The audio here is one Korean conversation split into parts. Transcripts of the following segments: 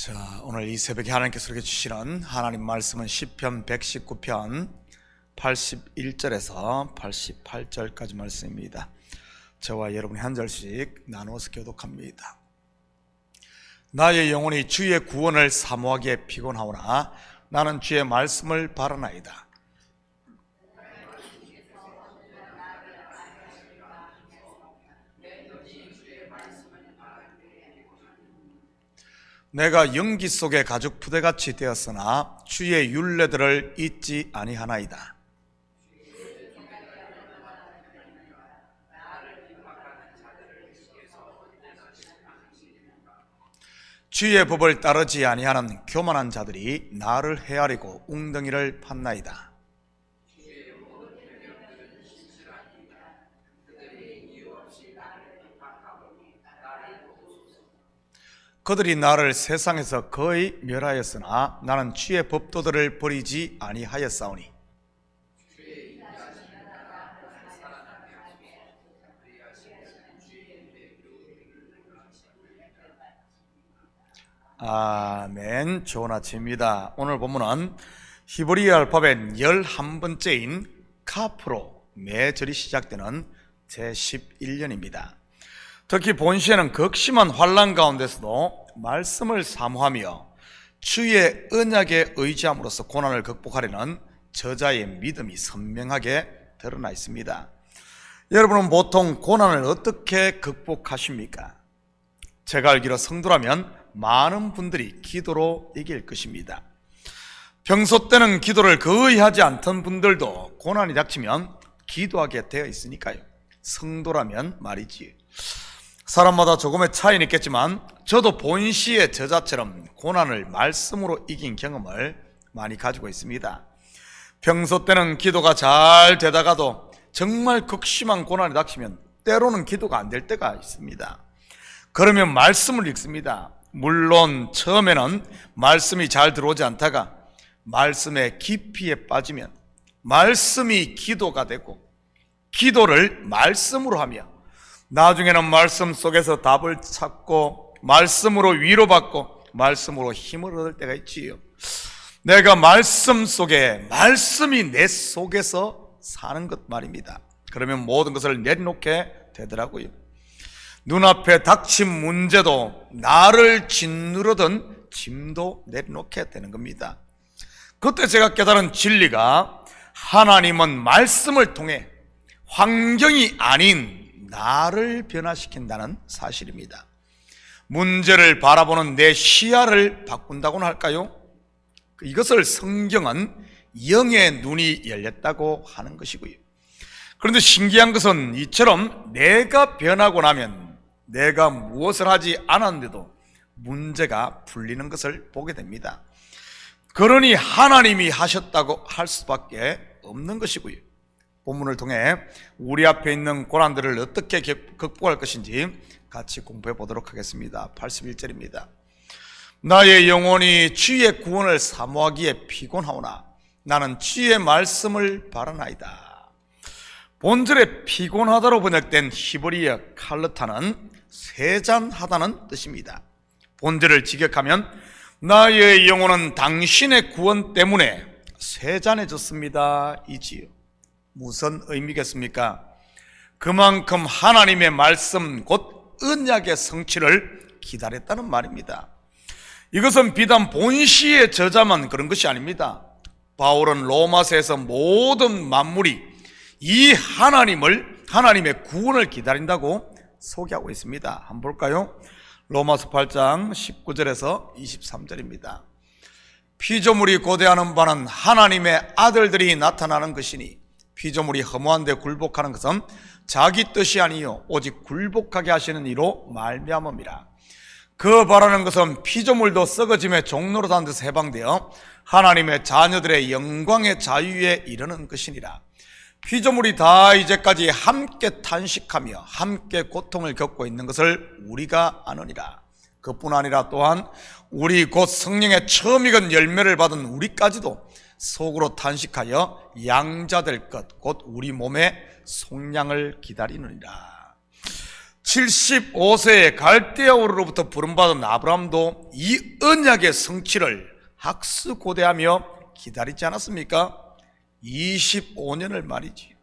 자, 오늘 이 새벽에 하나님께서 이렇게 주시는 하나님 말씀은 시편 119편 81절에서 88절까지 말씀입니다. 저와 여러분이 한 절씩 나누어서 교독합니다. 나의 영혼이 주의 구원을 사모하기에 피곤하오나 나는 주의 말씀을 바라나이다. 내가 연기 속에 가죽 부대같이 되었으나 주의 율례들을 잊지 아니하나이다. 주의 법을 따르지 아니하는 교만한 자들이 나를 헤아리고 웅덩이를 팠나이다. 그들이 나를 세상에서 거의 멸하였으나 나는 주의 법도들을 버리지 아니하였사오니 아멘. 좋은 아침입니다. 오늘 본문은 히브리 알파벳 11번째인 카프로 매절이 시작되는 제11년입니다. 특히 본시에는 극심한 환난 가운데서도 말씀을 사모하며 주의 언약에 의지함으로써 고난을 극복하려는 저자의 믿음이 선명하게 드러나 있습니다. 여러분은 보통 고난을 어떻게 극복하십니까? 제가 알기로 성도라면 많은 분들이 기도로 이길 것입니다. 평소 때는 기도를 거의 하지 않던 분들도 고난이 닥치면 기도하게 되어 있으니까요. 성도라면 말이지. 사람마다 조금의 차이는 있겠지만 저도 본시의 저자처럼 고난을 말씀으로 이긴 경험을 많이 가지고 있습니다. 평소 때는 기도가 잘 되다가도 정말 극심한 고난이 닥치면 때로는 기도가 안 될 때가 있습니다. 그러면 말씀을 읽습니다. 물론 처음에는 말씀이 잘 들어오지 않다가 말씀의 깊이에 빠지면 말씀이 기도가 되고 기도를 말씀으로 하며 나중에는 말씀 속에서 답을 찾고 말씀으로 위로받고 말씀으로 힘을 얻을 때가 있지요. 내가 말씀 속에 말씀이 내 속에서 사는 것 말입니다. 그러면 모든 것을 내려놓게 되더라고요. 눈앞에 닥친 문제도 나를 짓누르던 짐도 내려놓게 되는 겁니다. 그때 제가 깨달은 진리가 하나님은 말씀을 통해 환경이 아닌 나를 변화시킨다는 사실입니다. 문제를 바라보는 내 시야를 바꾼다고는 할까요? 이것을 성경은 영의 눈이 열렸다고 하는 것이고요. 그런데 신기한 것은 이처럼 내가 변하고 나면 내가 무엇을 하지 않았는데도 문제가 풀리는 것을 보게 됩니다. 그러니 하나님이 하셨다고 할 수밖에 없는 것이고요. 본문을 통해 우리 앞에 있는 고난들을 어떻게 극복할 것인지 같이 공부해 보도록 하겠습니다. 81절입니다. 나의 영혼이 주의 구원을 사모하기에 피곤하오나 나는 주의 말씀을 바라나이다. 본절에 피곤하다로 번역된 히브리어 칼르타는 세잔하다는 뜻입니다. 본절을 직역하면 나의 영혼은 당신의 구원 때문에 세잔해졌습니다 이지요. 무슨 의미겠습니까? 그만큼 하나님의 말씀 곧 언약의 성취를 기다렸다는 말입니다. 이것은 비단 본시의 저자만 그런 것이 아닙니다. 바울은 로마서에서 모든 만물이 이 하나님의 구원을 기다린다고 소개하고 있습니다. 한번 볼까요? 로마서 8장 19절에서 23절입니다. 피조물이 고대하는 바는 하나님의 아들들이 나타나는 것이니 피조물이 허무한 데 굴복하는 것은 자기 뜻이 아니요 오직 굴복하게 하시는 이로 말미암음이라. 그 바라는 것은 피조물도 썩어짐의 종로로 단 데서 해방되어 하나님의 자녀들의 영광의 자유에 이르는 것이니라. 피조물이 다 이제까지 함께 탄식하며 함께 고통을 겪고 있는 것을 우리가 아느니라. 그뿐 아니라 또한 우리 곧 성령의 처음 익은 열매를 받은 우리까지도 속으로 탄식하여 양자될 것 곧 우리 몸의 속량을 기다리느니라. 75세에 갈대아우르로부터 부름받은 아브라함도 이 언약의 성취를 학수고대하며 기다리지 않았습니까? 25년을 말이지.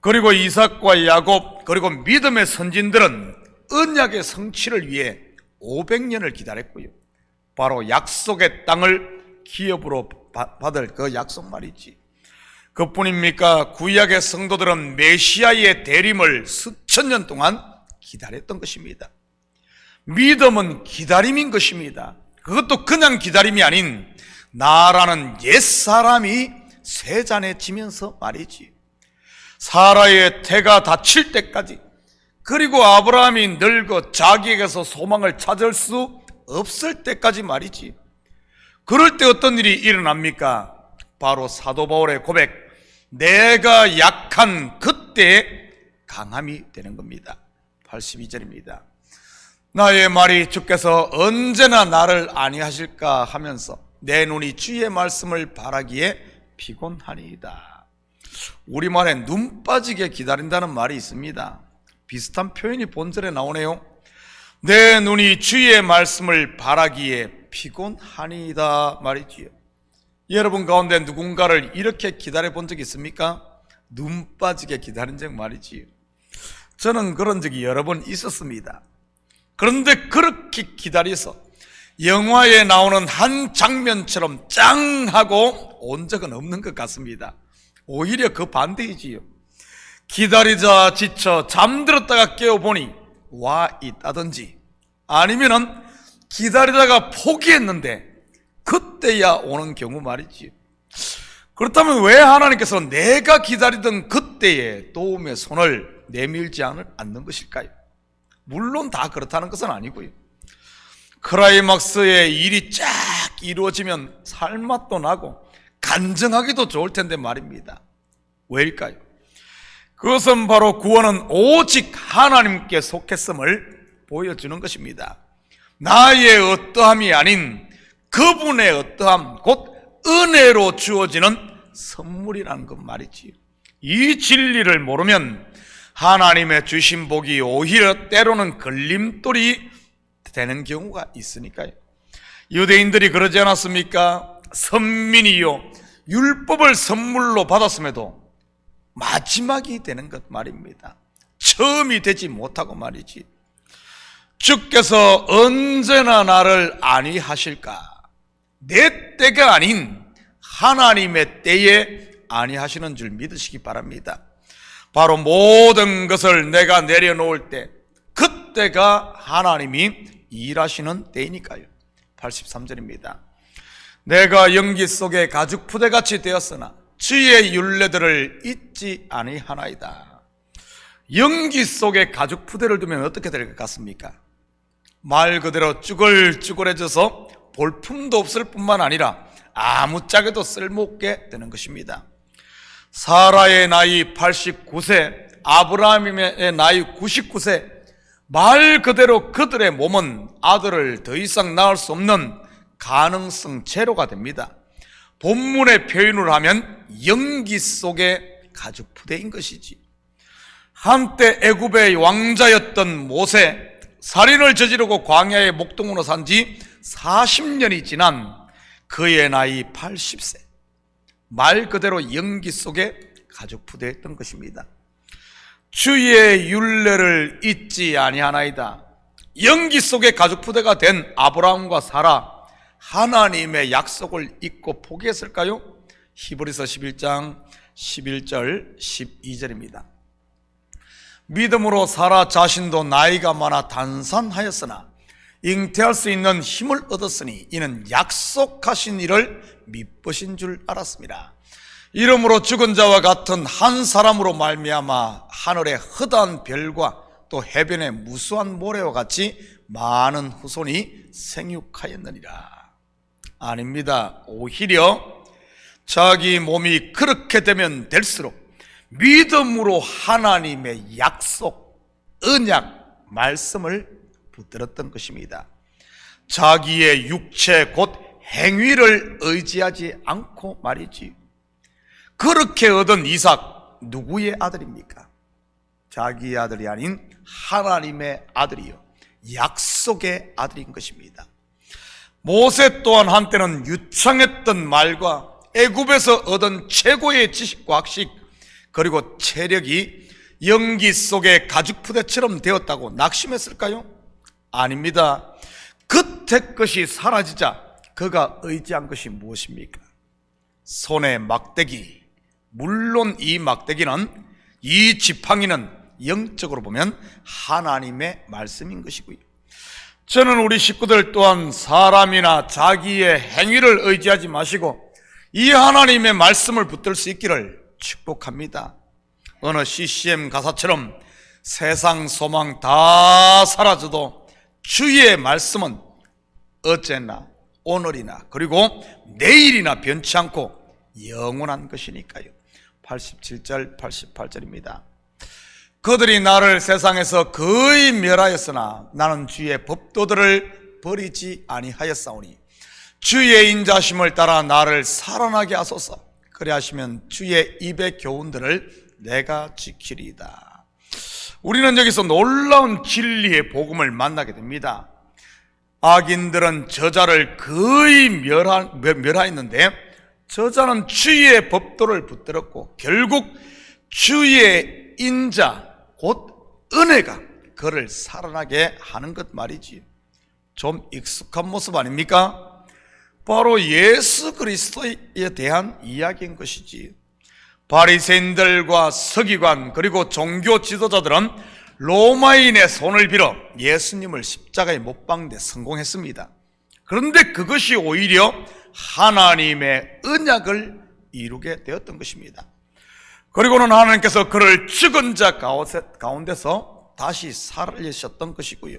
그리고 이삭과 야곱 그리고 믿음의 선진들은 언약의 성취를 위해 500년을 기다렸고요. 바로 약속의 땅을 기업으로 받을 그 약속 말이지. 그뿐입니까? 구약의 성도들은 메시아의 대림을 수천 년 동안 기다렸던 것입니다. 믿음은 기다림인 것입니다. 그것도 그냥 기다림이 아닌 나라는 옛사람이 쇠잔해지면서 말이지. 사라의 태가 닫힐 때까지, 그리고 아브라함이 늙어 자기에게서 소망을 찾을 수 없을 때까지 말이지. 그럴 때 어떤 일이 일어납니까? 바로 사도 바울의 고백, 내가 약한 그때에 강함이 되는 겁니다. 82절입니다. 나의 말이 주께서 언제나 나를 안위하실까 하면서 내 눈이 주의 말씀을 바라기에 피곤하니이다. 우리말에 눈 빠지게 기다린다는 말이 있습니다. 비슷한 표현이 본절에 나오네요. 내 눈이 주의 말씀을 바라기에 피곤하니이다 말이지요. 여러분 가운데 누군가를 이렇게 기다려 본 적 있습니까? 눈 빠지게 기다린 적 말이지요. 저는 그런 적이 여러 번 있었습니다. 그런데 그렇게 기다려서 영화에 나오는 한 장면처럼 짱 하고 온 적은 없는 것 같습니다. 오히려 그 반대이지요. 기다리자 지쳐 잠들었다가 깨어보니 와 있다든지, 아니면은 기다리다가 포기했는데 그때야 오는 경우 말이지요. 그렇다면 왜 하나님께서 내가 기다리던 그때에 도움의 손을 내밀지 않는 것일까요? 물론 다 그렇다는 것은 아니고요. 클라이막스의 일이 쫙 이루어지면 살맛도 나고 간증하기도 좋을 텐데 말입니다. 왜일까요? 그것은 바로 구원은 오직 하나님께 속했음을 보여주는 것입니다. 나의 어떠함이 아닌 그분의 어떠함, 곧 은혜로 주어지는 선물이라는 것 말이지요. 이 진리를 모르면 하나님의 주신 복이 오히려 때로는 걸림돌이 되는 경우가 있으니까요. 유대인들이 그러지 않았습니까? 선민이요, 율법을 선물로 받았음에도 마지막이 되는 것 말입니다. 처음이 되지 못하고 말이지. 주께서 언제나 나를 안위하실까? 내 때가 아닌 하나님의 때에 안위하시는 줄 믿으시기 바랍니다. 바로 모든 것을 내가 내려놓을 때, 그때가 하나님이 일하시는 때이니까요. 83절입니다. 내가 연기 속에 가죽 부대같이 되었으나 주의 율례들을 잊지 아니하나이다. 연기 속에 가죽 부대를 두면 어떻게 될 것 같습니까? 말 그대로 쭈글쭈글해져서 볼품도 없을 뿐만 아니라 아무짝에도 쓸모없게 되는 것입니다. 사라의 나이 89세, 아브라함의 나이 99세, 말 그대로 그들의 몸은 아들을 더 이상 낳을 수 없는 가능성 제로가 됩니다. 본문의 표현을 하면 연기 속의 가죽 부대인 것이지. 한때 애굽의 왕자였던 모세, 살인을 저지르고 광야의 목동으로 산 지 40년이 지난 그의 나이 80세, 말 그대로 연기 속에 가죽 부대였던 것입니다. 주의 율례를 잊지 아니하나이다. 연기 속에 가죽 부대가 된 아브라함과 사라, 하나님의 약속을 잊고 포기했을까요? 히브리서 11장 11절 12절입니다. 믿음으로 사라 자신도 나이가 많아 단산하였으나 잉태할 수 있는 힘을 얻었으니 이는 약속하신 이를 미쁘신 줄 알았습니다. 이러므로 죽은 자와 같은 한 사람으로 말미암아 하늘의 허다한 별과 또 해변의 무수한 모래와 같이 많은 후손이 생육하였느니라. 아닙니다. 오히려 자기 몸이 그렇게 되면 될수록 믿음으로 하나님의 약속, 언약, 말씀을 붙들었던 것입니다. 자기의 육체 곧 행위를 의지하지 않고 말이지. 그렇게 얻은 이삭, 누구의 아들입니까? 자기의 아들이 아닌 하나님의 아들이요 약속의 아들인 것입니다. 모세 또한 한때는 유창했던 말과 애굽에서 얻은 최고의 지식과 학식 그리고 체력이 연기 속의 가죽 부대처럼 되었다고 낙심했을까요? 아닙니다. 그때 것이 사라지자 그가 의지한 것이 무엇입니까? 손에 막대기. 물론 이 막대기는, 이 지팡이는 영적으로 보면 하나님의 말씀인 것이고요. 저는 우리 식구들 또한 사람이나 자기의 행위를 의지하지 마시고 이 하나님의 말씀을 붙들 수 있기를 축복합니다. 어느 CCM 가사처럼 세상 소망 다 사라져도 주의 말씀은 어제나 오늘이나 그리고 내일이나 변치 않고 영원한 것이니까요. 87절 88절입니다. 그들이 나를 세상에서 거의 멸하였으나 나는 주의 법도들을 버리지 아니하였사오니 주의 인자심을 따라 나를 살아나게 하소서. 그래 하시면 주의 입의 교훈들을 내가 지키리이다. 우리는 여기서 놀라운 진리의 복음을 만나게 됩니다. 악인들은 저자를 거의 멸하였는데 저자는 주의 법도를 붙들었고 결국 주의 인자 곧 은혜가 그를 살아나게 하는 것 말이지요. 좀 익숙한 모습 아닙니까? 바로 예수 그리스도에 대한 이야기인 것이지. 바리새인들과 서기관 그리고 종교 지도자들은 로마인의 손을 빌어 예수님을 십자가에 못 박는 데 성공했습니다. 그런데 그것이 오히려 하나님의 언약을 이루게 되었던 것입니다. 그리고는 하나님께서 그를 죽은 자 가운데서 다시 살리셨던 것이고요.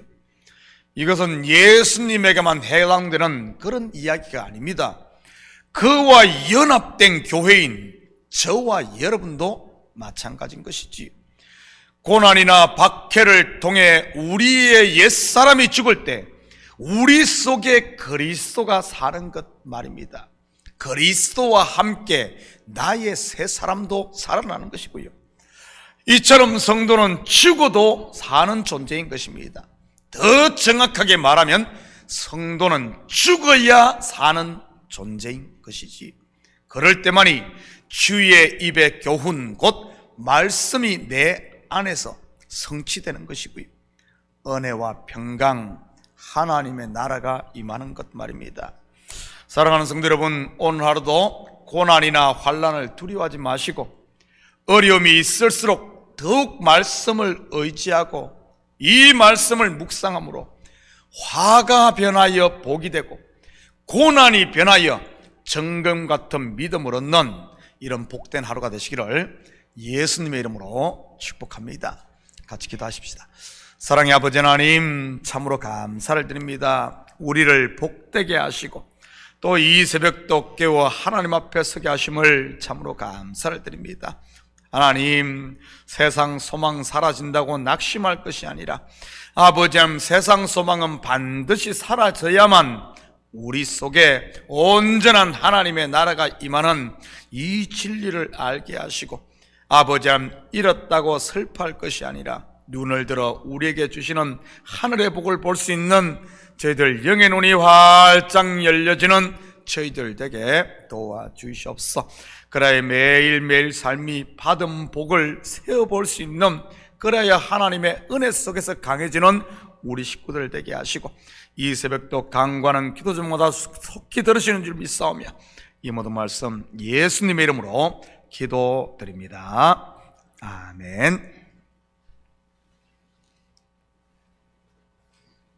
이것은 예수님에게만 해당되는 그런 이야기가 아닙니다. 그와 연합된 교회인 저와 여러분도 마찬가지인 것이지. 고난이나 박해를 통해 우리의 옛사람이 죽을 때 우리 속에 그리스도가 사는 것 말입니다. 그리스도와 함께 나의 새 사람도 살아나는 것이고요. 이처럼 성도는 죽어도 사는 존재인 것입니다. 더 정확하게 말하면 성도는 죽어야 사는 존재인 것이지. 그럴 때만이 주의 입의 교훈 곧 말씀이 내 안에서 성취되는 것이고요. 은혜와 평강 하나님의 나라가 임하는 것 말입니다. 사랑하는 성도 여러분, 오늘 하루도 고난이나 환난을 두려워하지 마시고 어려움이 있을수록 더욱 말씀을 의지하고 이 말씀을 묵상함으로 화가 변하여 복이 되고 고난이 변하여 정금 같은 믿음을 얻는 이런 복된 하루가 되시기를 예수님의 이름으로 축복합니다. 같이 기도하십시다. 사랑의 아버지 하나님, 참으로 감사를 드립니다. 우리를 복되게 하시고 또 이 새벽도 깨워 하나님 앞에 서게 하심을 참으로 감사를 드립니다. 하나님, 세상 소망 사라진다고 낙심할 것이 아니라 아버지 하나님, 세상 소망은 반드시 사라져야만 우리 속에 온전한 하나님의 나라가 임하는 이 진리를 알게 하시고 아버지 하나님, 잃었다고 슬퍼할 것이 아니라 눈을 들어 우리에게 주시는 하늘의 복을 볼 수 있는 저희들 영의 눈이 활짝 열려지는 저희들 되게 도와주시옵소서. 그래야 매일매일 삶이 받은 복을 세어볼 수 있는, 그래야 하나님의 은혜 속에서 강해지는 우리 식구들 되게 하시고 이 새벽도 강구하는 기도 중마다 속히 들으시는 줄 믿사오며 이 모든 말씀 예수님의 이름으로 기도드립니다. 아멘.